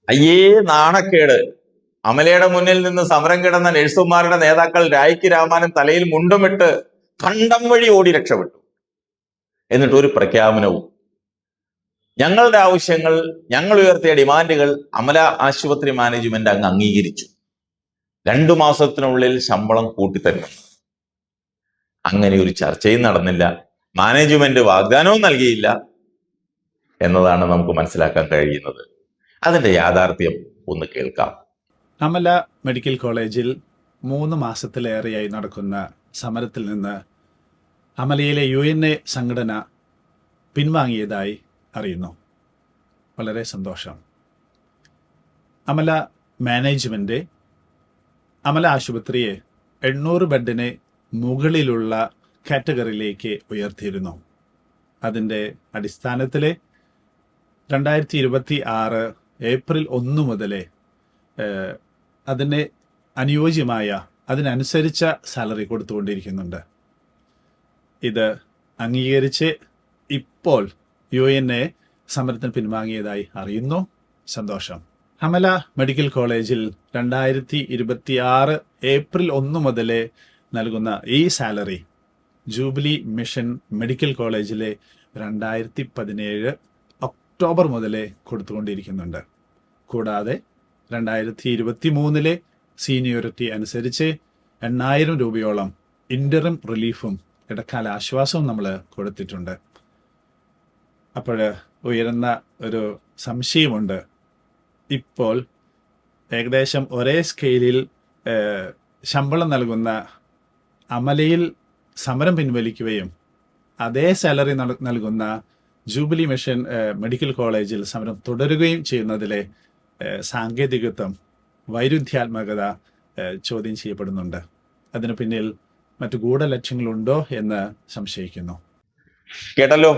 അയ്യേ നാണക്കേട്! അമലയുടെ മുന്നിൽ നിന്ന് സമരം കിടന്ന നഴ്സുമാരുടെ നേതാക്കൾ രായ്ക്ക് രാമാനും തലയിൽ മുണ്ടുമിട്ട് കണ്ടം വഴി ഓടി രക്ഷപ്പെട്ടു. എന്നിട്ട് ഒരു പ്രഖ്യാപനവും, ഞങ്ങളുടെ ആവശ്യങ്ങൾ, ഞങ്ങൾ ഉയർത്തിയ ഡിമാൻഡുകൾ അമല ആശുപത്രി മാനേജ്മെന്റ് അങ്ങ് അംഗീകരിച്ചു. 2 മാസത്തിനുള്ളിൽ ശമ്പളം കൂട്ടിത്തരുമെന്ന്. അങ്ങനെ ഒരു ചർച്ചയും നടന്നില്ല, മാനേജ്മെന്റ് വാഗ്ദാനവും നൽകിയില്ല എന്നതാണ് നമുക്ക് മനസ്സിലാക്കാൻ കഴിയുന്നത്. അതിന്റെ യാഥാർത്ഥ്യം ഒന്ന് കേൾക്കാം. അമല മെഡിക്കൽ കോളേജിൽ 3 മാസത്തിലേറെയായി നടക്കുന്ന സമരത്തിൽ നിന്ന് അമലയിലെ UNA സംഘടന പിൻവാങ്ങിയതായി അറിയുന്നു. വളരെ സന്തോഷം. അമല മാനേജ്മെന്റ് അമല ആശുപത്രിയെ 800 ബെഡിന് മുകളിലുള്ള കാറ്റഗറിയിലേക്ക് ഉയർത്തിയിരുന്നു. അതിൻ്റെ അടിസ്ഥാനത്തിൽ 2026 ഏപ്രിൽ 1 മുതൽ അതിന് അനുയോജ്യമായ, അതിനനുസരിച്ച സാലറി കൊടുത്തുകൊണ്ടിരിക്കുന്നുണ്ട്. ഇത് അംഗീകരിച്ച് ഇപ്പോൾ UNA സമരത്തിന് പിൻവാങ്ങിയതായി അറിയുന്നു. സന്തോഷം. അമല മെഡിക്കൽ കോളേജിൽ 2026 ഏപ്രിൽ 1 മുതൽ നൽകുന്ന ഈ സാലറി ജൂബിലി മിഷൻ മെഡിക്കൽ കോളേജിലെ 2017 ഒക്ടോബർ മുതൽ കൊടുത്തുകൊണ്ടിരിക്കുന്നുണ്ട്. കൂടാതെ 2023 സീനിയോറിറ്റി അനുസരിച്ച് 8,000 രൂപയോളം ഇൻ്ററിം റിലീഫും ഇടക്കാല ആശ്വാസവും നമ്മൾ കൊടുത്തിട്ടുണ്ട്. അപ്പോൾ ഉയരുന്ന ഒരു സംശയമുണ്ട്. ഇപ്പോൾ ഏകദേശം ഒരേ സ്കെയിലിൽ ശമ്പളം നൽകുന്ന അമലയിൽ സമരം പിൻവലിക്കുകയും അതേ സാലറി നൽകുന്ന ജൂബിലി മിഷൻ മെഡിക്കൽ കോളേജിൽ സമരം തുടരുകയും ചെയ്യുന്നതിലെ സാങ്കേതികത്വം, വൈരുദ്ധ്യാത്മകത ചോദ്യം ചെയ്യപ്പെടുന്നുണ്ട്. അതിനു പിന്നിൽ മറ്റു ഗൂഢലക്ഷ്യങ്ങളുണ്ടോ എന്ന് സംശയിക്കുന്നു. കേട്ടല്ലോ,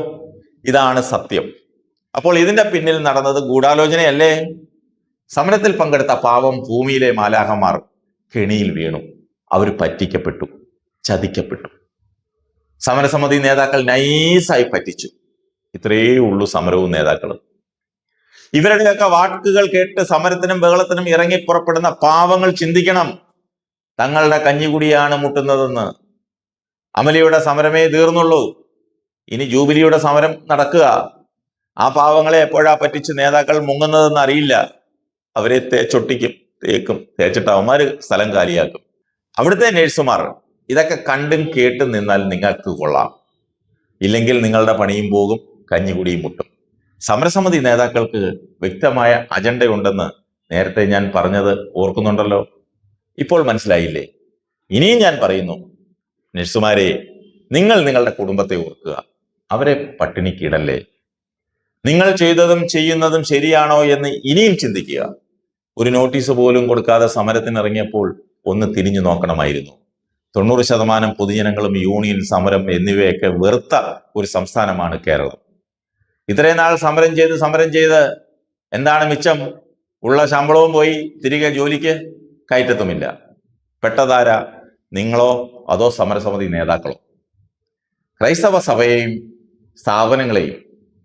ഇതാണ് സത്യം. അപ്പോൾ ഇതിന്റെ പിന്നിൽ നടന്നത് ഗൂഢാലോചനയല്ലേ? സമരത്തിൽ പങ്കെടുത്ത പാവം ഭൂമിയിലെ മാലാഖമാർ കെണിയിൽ വീണു. അവർ പറ്റിക്കപ്പെട്ടു, ചതിക്കപ്പെട്ടു. സമരസമിതി നേതാക്കൾ നൈസായി പറ്റിച്ചു. ഇത്രയേ ഉള്ളൂ സമരവും നേതാക്കളും. ഇവരുടെയൊക്കെ വാക്കുകൾ കേട്ട് സമരത്തിനും ബഹളത്തിനും ഇറങ്ങി പുറപ്പെടുന്ന പാവങ്ങൾ ചിന്തിക്കണം, തങ്ങളുടെ കഞ്ഞികുടിയാണ് മുട്ടുന്നതെന്ന്. അമലയുടെ സമരമേ തീർന്നുള്ളൂ, ഇനി ജൂബിലിയുടെ സമരം നടക്കുക. ആ പാവങ്ങളെ എപ്പോഴാ പറ്റിച്ച് നേതാക്കൾ മുങ്ങുന്നതെന്ന് അറിയില്ല. അവരെ തേച്ചൊട്ടിക്കും, തേച്ചിട്ട് അവന്മാര് സ്ഥലം കാലിയാക്കും. അവിടുത്തെ നഴ്സുമാർ ഇതൊക്കെ കണ്ടും കേട്ടും നിന്നാൽ നിങ്ങൾക്ക് കൊള്ളാം, ഇല്ലെങ്കിൽ നിങ്ങളുടെ പണിയും പോകും, കഞ്ഞികുടിയും മുട്ടും. സമരസമിതി നേതാക്കൾക്ക് വ്യക്തമായ അജണ്ടയുണ്ടെന്ന് നേരത്തെ ഞാൻ പറഞ്ഞത് ഓർക്കുന്നുണ്ടല്ലോ. ഇപ്പോൾ മനസ്സിലായില്ലേ? ഇനിയും ഞാൻ പറയുന്നു, നഴ്സുമാരെ, നിങ്ങൾ നിങ്ങളുടെ കുടുംബത്തെ ഓർക്കുക, അവരെ പട്ടിണിക്കിടല്ലേ. നിങ്ങൾ ചെയ്തതും ചെയ്യുന്നതും ശരിയാണോ എന്ന് ഇനിയും ചിന്തിക്കുക. ഒരു നോട്ടീസ് പോലും കൊടുക്കാതെ സമരത്തിനിറങ്ങിയപ്പോൾ ഒന്ന് തിരിഞ്ഞു നോക്കണമായിരുന്നു. 90% പൊതുജനങ്ങളും യൂണിയൻ, സമരം എന്നിവയൊക്കെ വെറുത്ത ഒരു സംസ്ഥാനമാണ് കേരളം. ഇത്രയും നാൾ സമരം ചെയ്ത് എന്താണ് മിച്ചം? ഉള്ള ശമ്പളവും പോയി, തിരികെ ജോലിക്ക് കയറ്റത്തുമില്ല. പെട്ടതാര? നിങ്ങളോ അതോ സമരസമിതി നേതാക്കളോ? ക്രൈസ്തവ സഭയെയും സ്ഥാപനങ്ങളെയും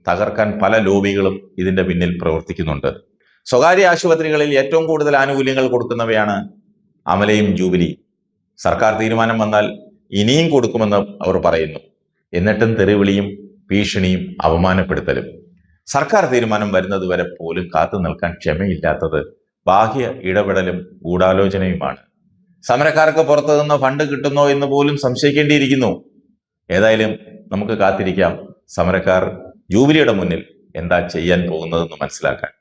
തകർക്കാൻ പല ലോബികളും ഇതിന്റെ പിന്നിൽ പ്രവർത്തിക്കുന്നുണ്ട്. സ്വകാര്യ ആശുപത്രികളിൽ ഏറ്റവും കൂടുതൽ ആനുകൂല്യങ്ങൾ കൊടുക്കുന്നവയാണ് അമലയും ജൂബിലി. സർക്കാർ തീരുമാനം വന്നാൽ ഇനിയും കൊടുക്കുമെന്ന് അവർ പറയുന്നു. എന്നിട്ടും തെറിവിളിയും ഭീഷണിയും അപമാനപ്പെടുത്തലും. സർക്കാർ തീരുമാനം വരുന്നത് വരെ പോലും കാത്തു നിൽക്കാൻ ക്ഷമയില്ലാത്തത് ബാഹ്യ ഇടപെടലും ഗൂഢാലോചനയുമാണ്. സമരക്കാർക്ക് പുറത്തു നിന്ന് ഫണ്ട് കിട്ടുന്നോ എന്ന് പോലും സംശയിക്കേണ്ടിയിരിക്കുന്നു. ഏതായാലും നമുക്ക് കാത്തിരിക്കാം സമരക്കാർ ജൂബിലിയുടെ മുന്നിൽ എന്താ ചെയ്യാൻ പോകുന്നതെന്ന് മനസ്സിലാക്കാൻ.